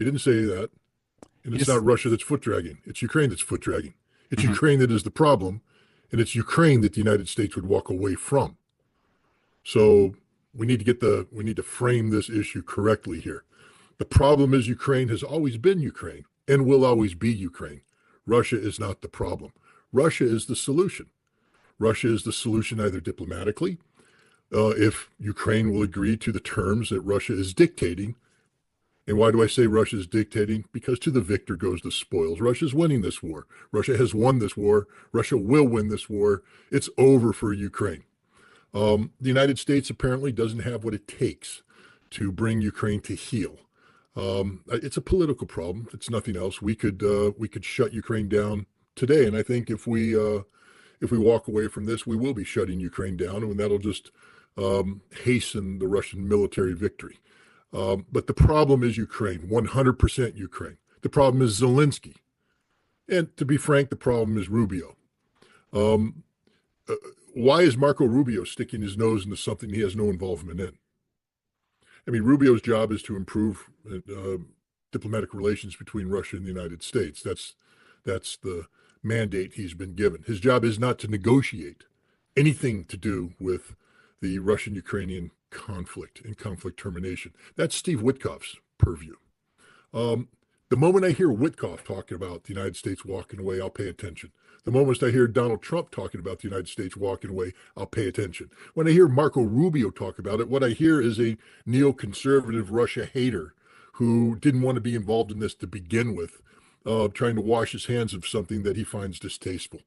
He didn't say that. And it's Is not Russia that's foot dragging. It's Ukraine that's foot dragging. It's Ukraine that is the problem. And it's Ukraine that the United States would walk away from. So we need to frame this issue correctly here. The problem is Ukraine has always been Ukraine and will always be Ukraine. Russia is not the problem. Russia is the solution. Russia is the solution either diplomatically, if Ukraine will agree to the terms that Russia is dictating. And why do I say Russia is dictating? Because to the victor goes the spoils. Russia's winning this war. Russia has won this war. Russia will win this war. It's over for Ukraine. The United States apparently doesn't have what it takes to bring Ukraine to heel. It's a political problem. It's nothing else. We could shut Ukraine down today, and I think if we walk away from this, we will be shutting Ukraine down, and that'll just hasten the Russian military victory. But the problem is Ukraine, 100% Ukraine. The problem is Zelensky. And to be frank, the problem is Rubio. Why is Marco Rubio sticking his nose into something he has no involvement in? I mean, Rubio's job is to improve diplomatic relations between Russia and the United States. That's the mandate he's been given. His job is not to negotiate anything to do with the Russian-Ukrainian conflict and conflict termination. That's Steve Witkoff's purview. The moment I hear Witkoff talking about the United States walking away, I'll pay attention. The moment I hear Donald Trump talking about the United States walking away, I'll pay attention. When I hear Marco Rubio talk about it, what I hear is a neoconservative Russia hater who didn't want to be involved in this to begin with, trying to wash his hands of something that he finds distasteful.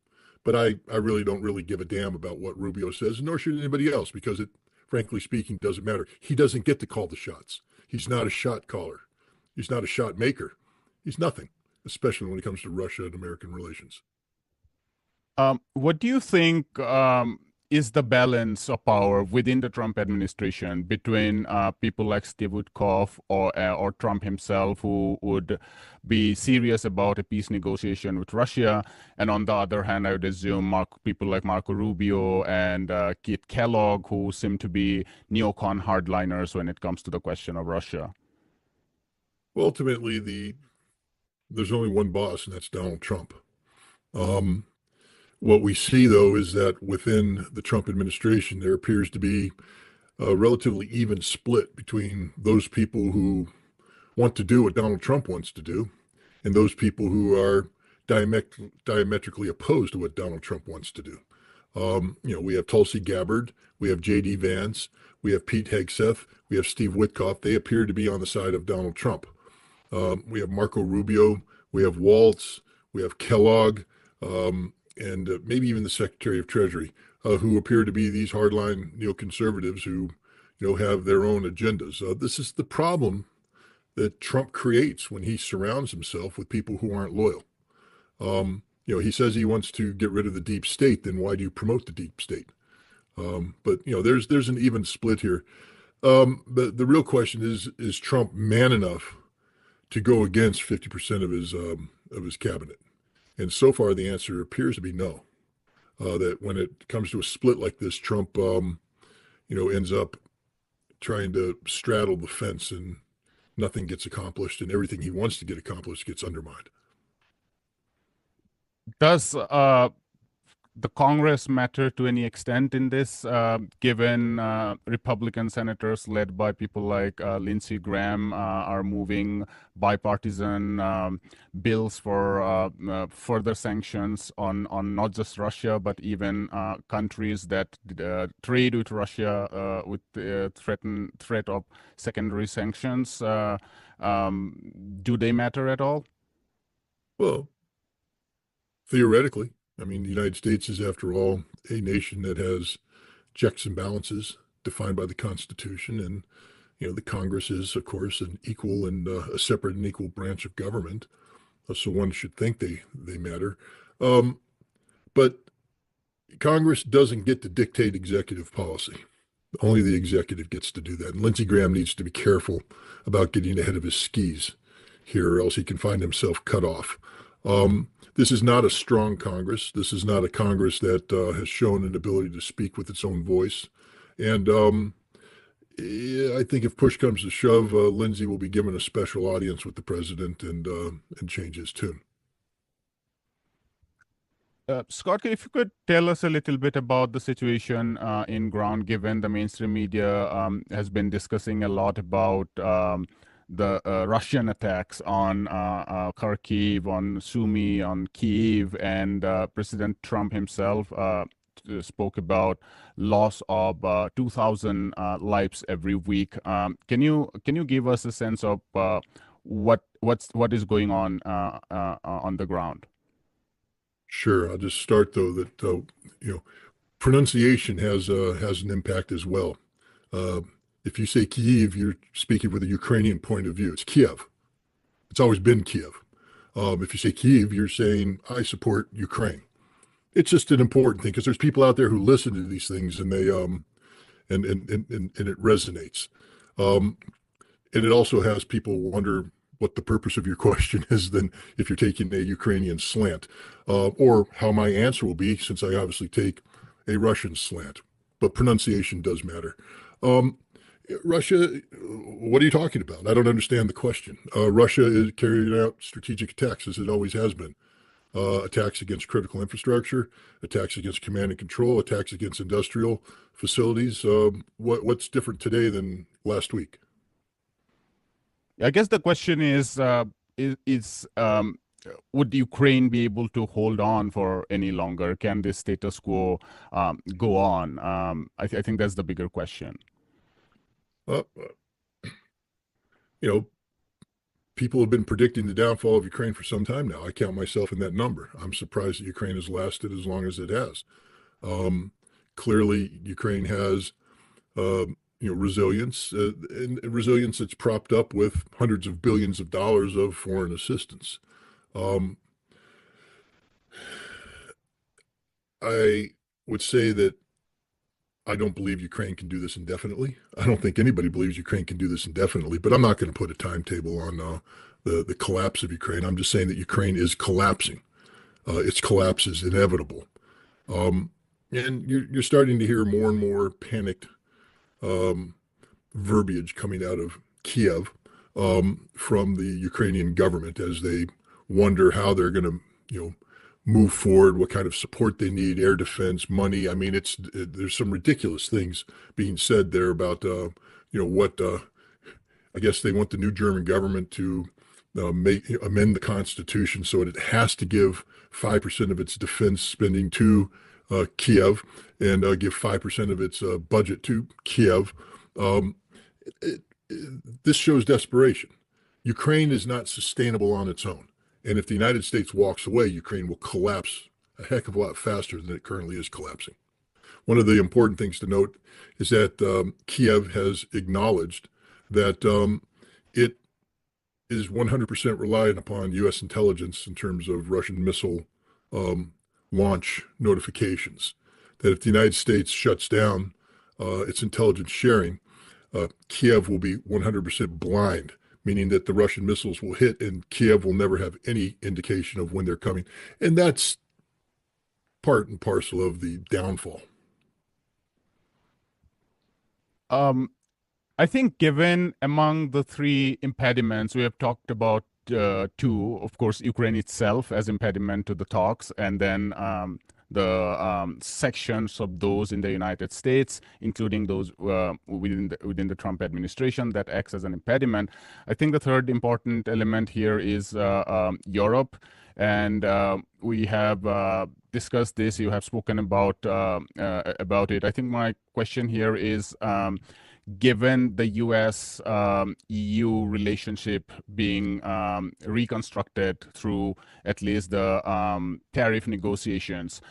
But I really don't really give a damn about what Rubio says, nor should anybody else, because it, frankly speaking, doesn't matter. He doesn't get to call the shots. He's not a shot caller. He's not a shot maker. He's nothing, especially when it comes to Russia and American relations. What do you think is the balance of power within the Trump administration between people like Steve Witkoff or Trump himself, who would be serious about a peace negotiation with Russia, and on the other hand, I would assume people like Marco Rubio and Keith Kellogg, who seem to be neocon hardliners when it comes to the question of Russia? Well, ultimately, there's only one boss, and that's Donald Trump. What we see, though, is that within the Trump administration, there appears to be a relatively even split between those people who want to do what Donald Trump wants to do and those people who are diametrically opposed to what Donald Trump wants to do. We have Tulsi Gabbard, we have J.D. Vance, we have Pete Hegseth, we have Steve Witkoff. They appear to be on the side of Donald Trump. We have Marco Rubio, we have Waltz, we have Kellogg, and maybe even the Secretary of Treasury, who appear to be these hardline neoconservatives who, have their own agendas. This is the problem that Trump creates when he surrounds himself with people who aren't loyal. He says he wants to get rid of the deep state. Then why do you promote the deep state? But there's an even split here. But the real question is Trump man enough to go against 50% of his cabinet? And so far, the answer appears to be no. That when it comes to a split like this, Trump, ends up trying to straddle the fence, and nothing gets accomplished, and everything he wants to get accomplished gets undermined. Does the Congress matter to any extent in this, given Republican senators led by people like Lindsey Graham are moving bipartisan bills for further sanctions on not just Russia, but even countries that trade with Russia with the threat of secondary sanctions? Do they matter at all? Well, theoretically. I mean, the United States is, after all, a nation that has checks and balances defined by the Constitution. And, the Congress is, of course, an equal and a separate and equal branch of government. So one should think they matter. But Congress doesn't get to dictate executive policy. Only the executive gets to do that. And Lindsey Graham needs to be careful about getting ahead of his skis here, or else he can find himself cut off. This is not a strong Congress. This is not a Congress that has shown an ability to speak with its own voice. And, I think if push comes to shove, Lindsey will be given a special audience with the president and change his tune. Scott, if you could tell us a little bit about the situation in ground, given the mainstream media has been discussing a lot about the Russian attacks on Kharkiv, on Sumy, on Kyiv, and President Trump himself spoke about loss of 2,000 lives every week. Can you give us a sense of what is going on the ground? Sure. I'll just start though that pronunciation has an impact as well. Uh, if you say Kyiv, you're speaking with a Ukrainian point of view. It's Kiev. It's always been Kiev. If you say Kyiv, you're saying I support Ukraine. It's just an important thing because there's people out there who listen to these things and they and it resonates. Um, and it also has people wonder what the purpose of your question is then if you're taking a Ukrainian slant, or how my answer will be since I obviously take a Russian slant. But pronunciation does matter. Um, Russia, what are you talking about? I don't understand the question. Russia is carrying out strategic attacks as it always has been. Attacks against critical infrastructure, attacks against command and control, attacks against industrial facilities. What's different today than last week? I guess the question is would Ukraine be able to hold on for any longer? Can this status quo go on? I think that's the bigger question. Uh, you know, people have been predicting the downfall of Ukraine for some time now. I count myself in that number. I'm surprised that Ukraine has lasted as long as it has. Um, Clearly, Ukraine has resilience, and resilience that's propped up with hundreds of billions of dollars of foreign assistance. Um, I would say that I don't believe Ukraine can do this indefinitely. I don't think anybody believes Ukraine can do this indefinitely, but I'm not going to put a timetable on the collapse of Ukraine. I'm just saying that Ukraine is collapsing. Its collapse is inevitable. Um, and you're starting to hear more and more panicked um, verbiage coming out of Kiev from the Ukrainian government as they wonder how they're going to, move forward, what kind of support they need, air defense, money. I mean, there's some ridiculous things being said there about, what I guess they want the new German government to amend the Constitution so it has to give 5% of its defense spending to Kiev and give 5% of its budget to Kiev. Um, it, this shows desperation. Ukraine is not sustainable on its own. And if the United States walks away, Ukraine will collapse a heck of a lot faster than it currently is collapsing. One of the important things to note is that Kiev has acknowledged that it is 100% reliant upon U.S. intelligence in terms of Russian missile um, launch notifications. That if the United States shuts down its intelligence sharing, Kiev will be 100% blind, meaning that the Russian missiles will hit and Kiev will never have any indication of when they're coming. And that's part and parcel of the downfall. I think given among the three impediments, we have talked about two, of course, Ukraine itself as impediment to the talks, and then the sections of those in the United States, including those within the Trump administration that acts as an impediment. I think the third important element here is Europe, and we have discussed this. You have spoken about it. I think my question here is, given the U.S. EU relationship being reconstructed through at least the tariff negotiations,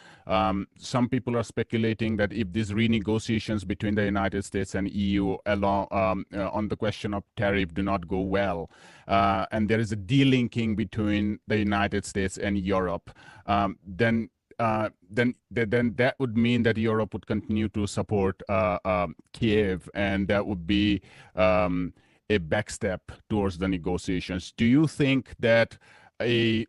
some people are speculating that if these renegotiations between the United States and EU along on the question of tariff do not go well, and there is a delinking between the United States and Europe, then that would mean that Europe would continue to support Kiev, and that would be a backstep towards the negotiations. Do you think that a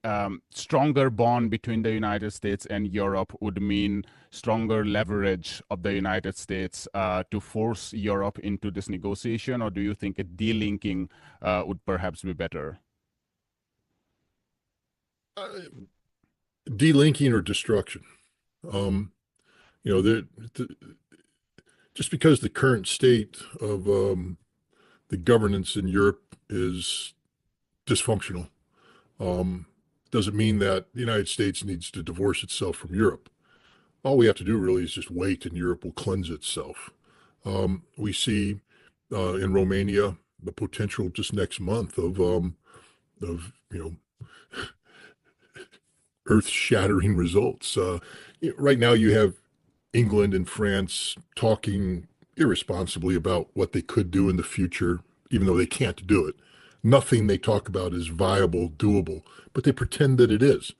stronger bond between the United States and Europe would mean stronger leverage of the United States to force Europe into this negotiation, or do you think a delinking would perhaps be better? Delinking or destruction. Um, you know, just because the current state of the governance in Europe is dysfunctional, um, doesn't mean that the United States needs to divorce itself from Europe. All we have to do really is just wait, and Europe will cleanse itself. We see in Romania the potential just next month of earth-shattering results. Right now, you have England and France talking irresponsibly about what they could do in the future, even though they can't do it. Nothing they talk about is viable, doable, but they pretend that it is.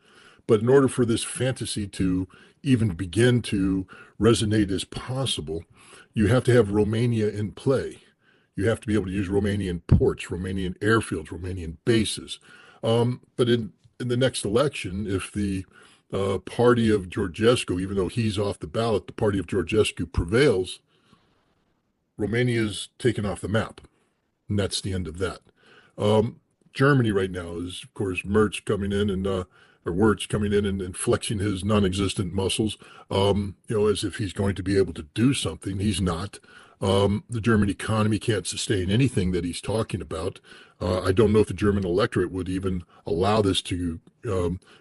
But in order for this fantasy to even begin to resonate as possible, you have to have Romania in play. You have to be able to use Romanian ports, Romanian airfields, Romanian bases. But in the next election, if the party of Georgescu, even though he's off the ballot, the party of Georgescu prevails, Romania is taken off the map. And that's the end of that. Um, Germany right now is, of course, Merz coming in and or Wirtz coming in and flexing his non-existent muscles, as if he's going to be able to do something. He's not. The German economy can't sustain anything that he's talking about. I don't know if the German electorate would even allow this to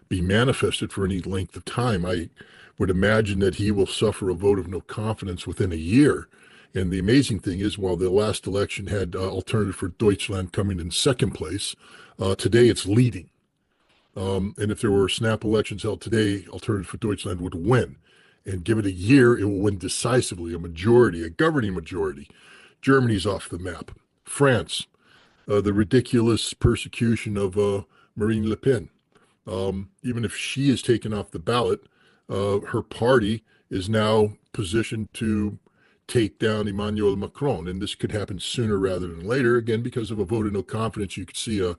be manifested for any length of time. I would imagine that he will suffer a vote of no confidence within a year. And the amazing thing is, while the last election had Alternative for Deutschland coming in second place, today it's leading. And if there were snap elections held today, Alternative for Deutschland would win. And give it a year, it will win decisively, a majority, a governing majority. Germany's off the map. France, the ridiculous persecution of Marine Le Pen. Even if she is taken off the ballot, her party is now positioned to take down Emmanuel Macron. And this could happen sooner rather than later. Again, because of a vote of no confidence, you could see a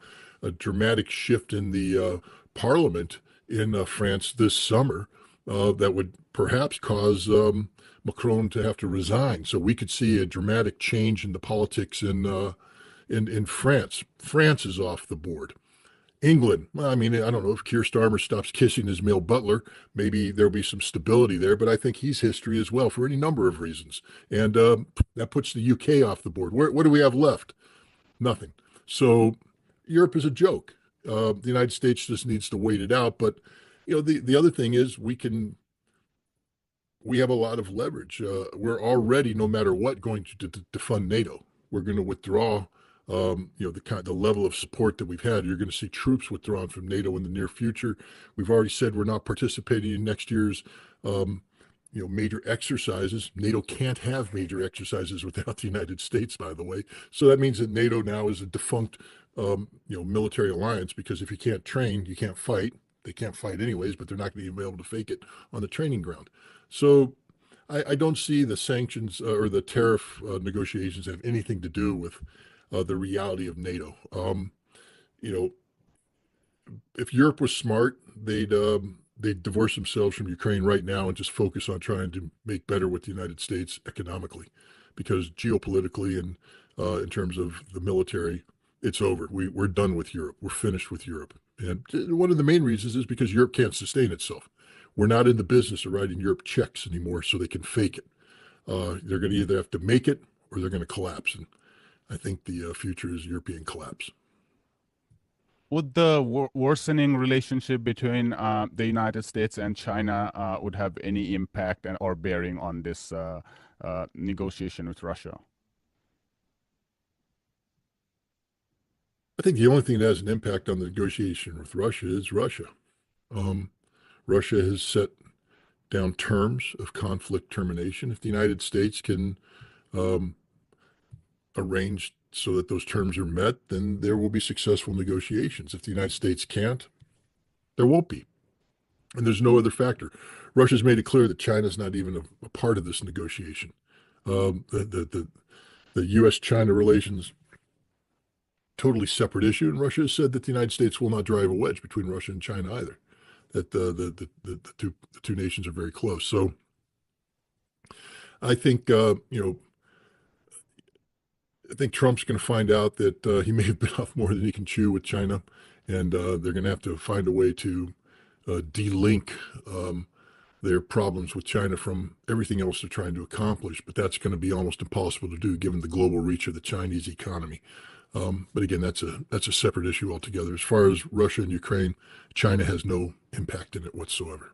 dramatic shift in the parliament in France this summer that would perhaps cause Macron to have to resign. So we could see a dramatic change in the politics in France. France is off the board. England, well, I mean, I don't know if Keir Starmer stops kissing his male butler, maybe there'll be some stability there, but I think he's history as well for any number of reasons. And that puts the UK off the board. What do we have left? Nothing. So Europe is a joke. The United States just needs to wait it out. But the other thing is we have a lot of leverage. We're already, no matter what, going to fund NATO. We're going to withdraw. The level of support that we've had. You're going to see troops withdrawn from NATO in the near future. We've already said we're not participating in next year's major exercises. NATO can't have major exercises without the United States, by the way. So that means that NATO now is a defunct military alliance, because if you can't train, you can't fight. They can't fight anyways, but they're not going to be able to fake it on the training ground. So I don't see the sanctions or the tariff negotiations have anything to do with the reality of NATO. If Europe was smart, they'd divorce themselves from Ukraine right now and just focus on trying to make better with the United States economically, because geopolitically and in terms of the military, it's over. We're done with Europe. We're finished with Europe. And one of the main reasons is because Europe can't sustain itself. We're not in the business of writing Europe checks anymore so they can fake it. They're going to either have to make it or they're going to collapse. And I think the future is European collapse. Would the worsening relationship between the United States and China would have any impact or bearing on this negotiation with Russia? I think the only thing that has an impact on the negotiation with Russia is Russia. Russia has set down terms of conflict termination. If the United States can arrange so that those terms are met, then there will be successful negotiations. If the United States can't, there won't be. And there's no other factor. Russia's made it clear that China's not even a part of this negotiation. The U.S.-China relations totally separate issue. And Russia has said that the United States will not drive a wedge between Russia and China either. That the two nations are very close. So I think I think Trump's going to find out that he may have bit off more than he can chew with China, and they're going to have to find a way to de-link their problems with China from everything else they're trying to accomplish. But that's going to be almost impossible to do given the global reach of the Chinese economy. But again, that's a separate issue altogether. As far as Russia and Ukraine, China has no impact in it whatsoever.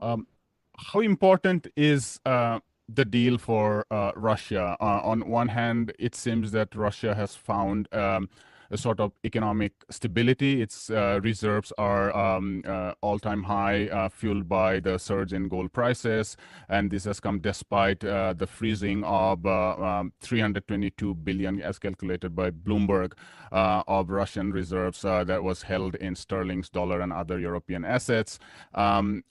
How important is the deal for Russia? On one hand, it seems that Russia has found a sort of economic stability. Its reserves are all-time high, fueled by the surge in gold prices, and this has come despite the freezing of 322 billion, as calculated by Bloomberg, of Russian reserves that was held in sterling, dollar, and other European assets.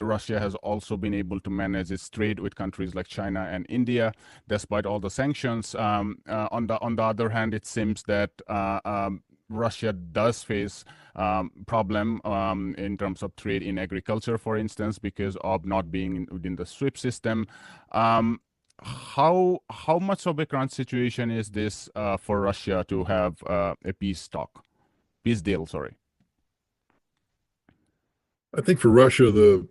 Russia has also been able to manage its trade with countries like China and India, despite all the sanctions. On the other hand, it seems that Russia does face problem in terms of trade in agriculture, for instance, because of not being within the SWIFT system. How much of a crunch situation is this for Russia to have a peace deal? Sorry. I think for Russia, the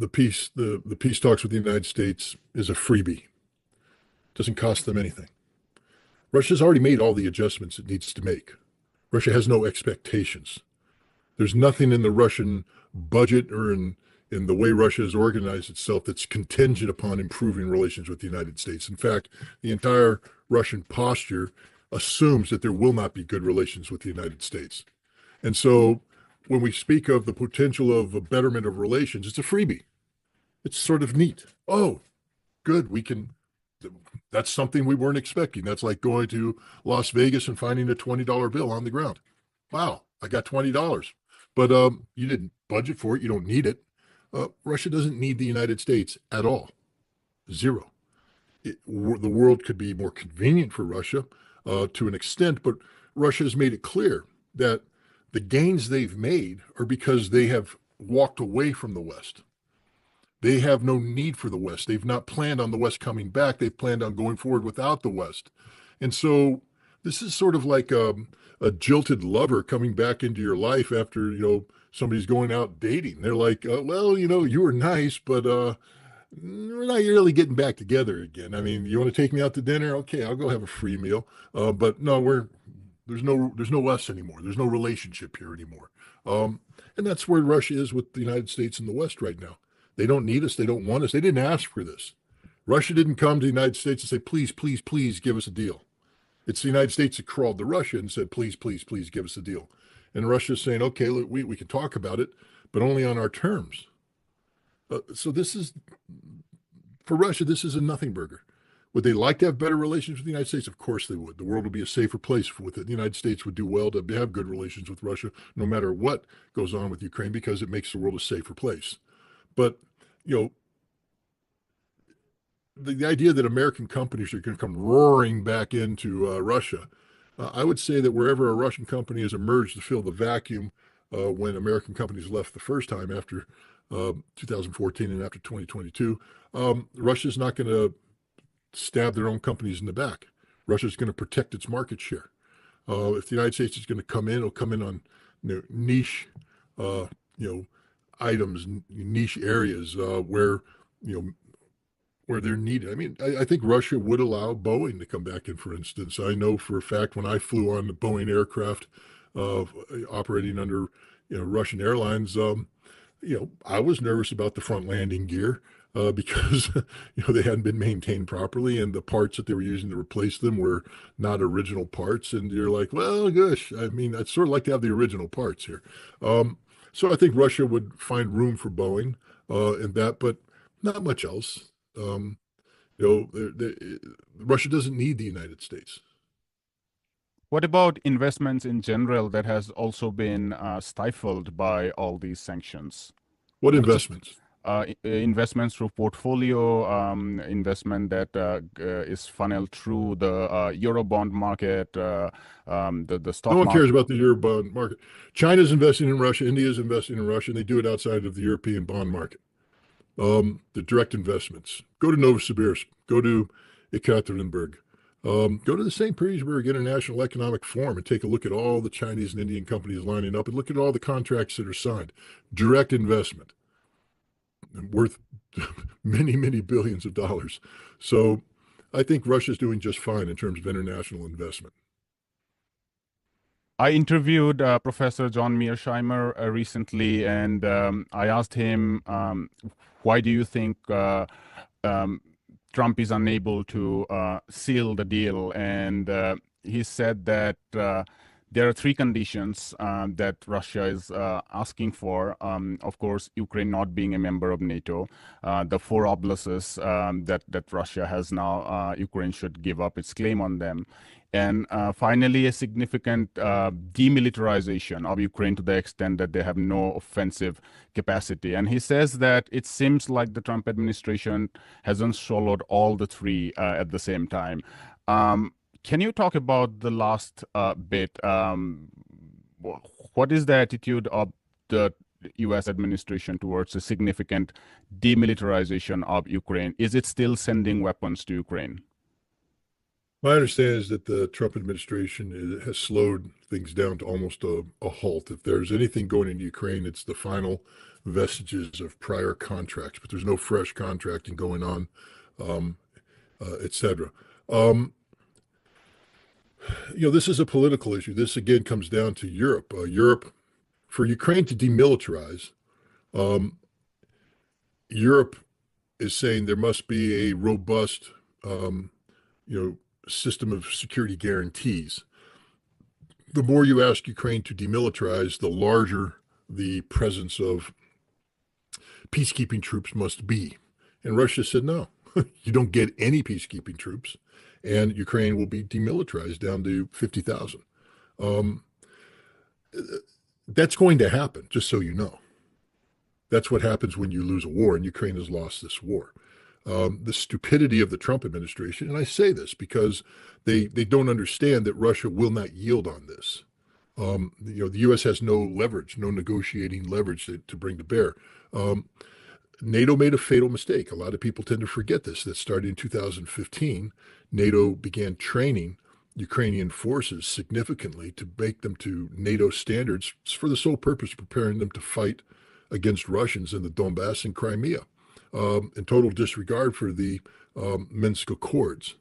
peace talks with the United States is a freebie. It doesn't cost them anything. Russia's already made all the adjustments it needs to make. Russia has no expectations. There's nothing in the Russian budget or in the way Russia has organized itself that's contingent upon improving relations with the United States. In fact, the entire Russian posture assumes that there will not be good relations with the United States. And so when we speak of the potential of a betterment of relations, it's a freebie. It's sort of neat. Oh, good, that's something we weren't expecting. That's like going to Las Vegas and finding a $20 bill on the ground. Wow, I got $20. But you didn't budget for it. You don't need it. Russia doesn't need the United States at all. Zero. The world could be more convenient for Russia to an extent, but Russia has made it clear that the gains they've made are because they have walked away from the West. They have no need for the West. They've not planned on the West coming back. They've planned on going forward without the West. And so this is sort of like a jilted lover coming back into your life after, somebody's going out dating. They're like, well, you were nice, but we're not really getting back together again. I mean, you want to take me out to dinner? Okay, I'll go have a free meal. But no, there's no us anymore. There's no relationship here anymore. And that's where Russia is with the United States and the West right now. They don't need us. They don't want us. They didn't ask for this. Russia didn't come to the United States and say, please, please, please give us a deal. It's the United States that crawled to Russia and said, please, please, please give us a deal. And Russia's saying, okay, look, we can talk about it, but only on our terms. So for Russia, this is a nothing burger. Would they like to have better relations with the United States? Of course they would. The world would be a safer place with it. The United States would do well to have good relations with Russia, no matter what goes on with Ukraine, because it makes the world a safer place. But the idea that American companies are going to come roaring back into Russia, I would say that wherever a Russian company has emerged to fill the vacuum when American companies left the first time after 2014 and after 2022, Russia's not going to stab their own companies in the back. Russia's going to protect its market share. If the United States is going to come in, it'll come in on niche, items, niche areas where they're needed. I mean, I think Russia would allow Boeing to come back in, for instance. I know for a fact when I flew on the Boeing aircraft operating under Russian airlines, I was nervous about the front landing gear because they hadn't been maintained properly, and the parts that they were using to replace them were not original parts. And you're like, well, gosh, I mean, I'd sort of like to have the original parts here. So I think Russia would find room for Boeing in that, but not much else. Russia doesn't need the United States. What about investments in general that has also been stifled by all these sanctions? What investments? investments through portfolio investment that is funneled through the Eurobond market, the stock No one market. cares about the euro bond market. China's investing in Russia. India's investing in Russia, and they do it outside of the European bond market. The direct investments. Go to Novosibirsk. Go to Ekaterinburg. Go to the St. Petersburg International Economic Forum and take a look at all the Chinese and Indian companies lining up and look at all the contracts that are signed. Direct investment worth many, many billions of dollars. So I think Russia's doing just fine in terms of international investment. I interviewed Professor John Mearsheimer recently, and I asked him, why do you think Trump is unable to seal the deal? And he said that there are three conditions that Russia is asking for. Of course, Ukraine not being a member of NATO, the four oblasts that Russia has now, Ukraine should give up its claim on them. And finally, a significant demilitarization of Ukraine to the extent that they have no offensive capacity. And he says that it seems like the Trump administration hasn't swallowed all the three at the same time. Can you talk about the last bit? What is the attitude of the U.S. administration towards a significant demilitarization of Ukraine? Is it still sending weapons to Ukraine? My understanding is that the Trump administration has slowed things down to almost a halt. If there's anything going into Ukraine, it's the final vestiges of prior contracts, but there's no fresh contracting going on, et cetera. This is a political issue. This, again, comes down to Europe. For Ukraine to demilitarize, Europe is saying there must be a robust, system of security guarantees. The more you ask Ukraine to demilitarize, the larger the presence of peacekeeping troops must be. And Russia said, no, you don't get any peacekeeping troops, and Ukraine will be demilitarized down to 50,000. That's going to happen, just so you know. That's what happens when you lose a war, and Ukraine has lost this war. The stupidity of the Trump administration, and I say this because they don't understand that Russia will not yield on this. The U.S. has no leverage, no negotiating leverage to bring to bear. NATO made a fatal mistake. A lot of people tend to forget this. That started in 2015. NATO began training Ukrainian forces significantly to make them to NATO standards for the sole purpose of preparing them to fight against Russians in the Donbass and Crimea, in total disregard for the Minsk Accords.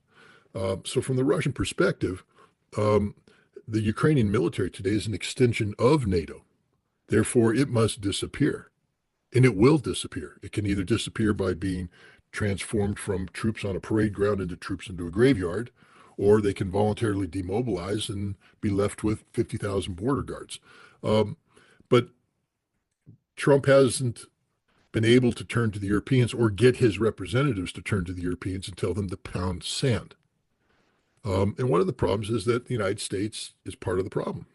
So from the Russian perspective, the Ukrainian military today is an extension of NATO. Therefore, it must disappear. And it will disappear. It can either disappear by being transformed from troops on a parade ground into troops into a graveyard, or they can voluntarily demobilize and be left with 50,000 border guards. But Trump hasn't been able to turn to the Europeans or get his representatives to turn to the Europeans and tell them to pound sand. And one of the problems is that the United States is part of the problem.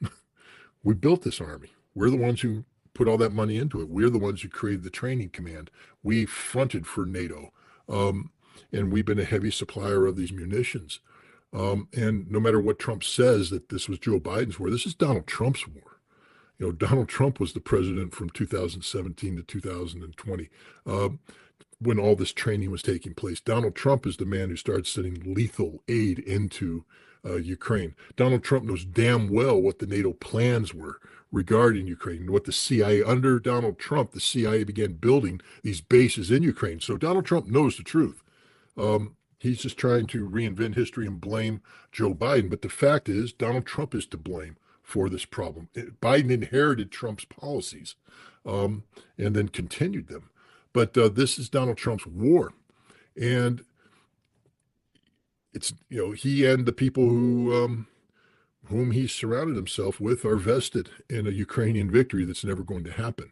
We built this army. We're the ones who put all that money into it. We're the ones who created the training command. We fronted for NATO. And we've been a heavy supplier of these munitions. And no matter what Trump says that this was Joe Biden's war, this is Donald Trump's war. Donald Trump was the president from 2017 to 2020 when all this training was taking place. Donald Trump is the man who started sending lethal aid into Ukraine. Donald Trump knows damn well what the NATO plans were regarding Ukraine, what the CIA, under Donald Trump, the CIA began building these bases in Ukraine. So Donald Trump knows the truth. He's just trying to reinvent history and blame Joe Biden. But the fact is, Donald Trump is to blame for this problem. Biden inherited Trump's policies and then continued them. But this is Donald Trump's war. And it's, he and the people whom he surrounded himself with are vested in a Ukrainian victory that's never going to happen.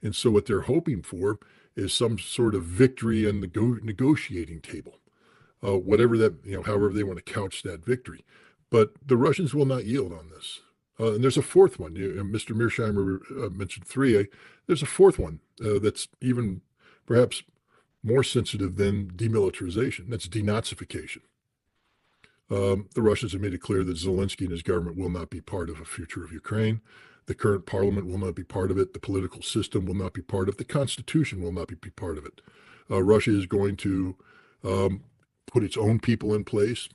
And so what they're hoping for is some sort of victory on the negotiating table, whatever that, however they want to couch that victory. But the Russians will not yield on this. And there's a fourth one. Mr. Mearsheimer mentioned three. There's a fourth one that's even perhaps more sensitive than demilitarization. That's denazification. The Russians have made it clear that Zelensky and his government will not be part of a future of Ukraine. The current parliament will not be part of it. The political system will not be part of it. The Constitution will not be part of it. Russia is going to put its own people in place,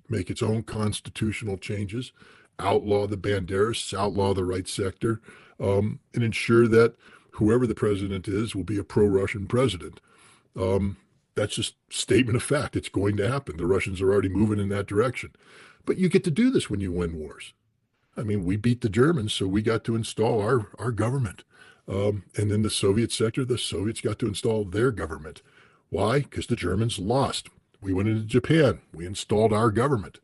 make its own constitutional changes, outlaw the Banderists, outlaw the right sector, and ensure that whoever the president is will be a pro-Russian president. That's just statement of fact. It's going to happen. The Russians are already moving in that direction. But you get to do this when you win wars. I mean, we beat the Germans, so we got to install our government. And then the Soviet sector, the Soviets got to install their government. Why? Because the Germans lost. We went into Japan. We installed our government.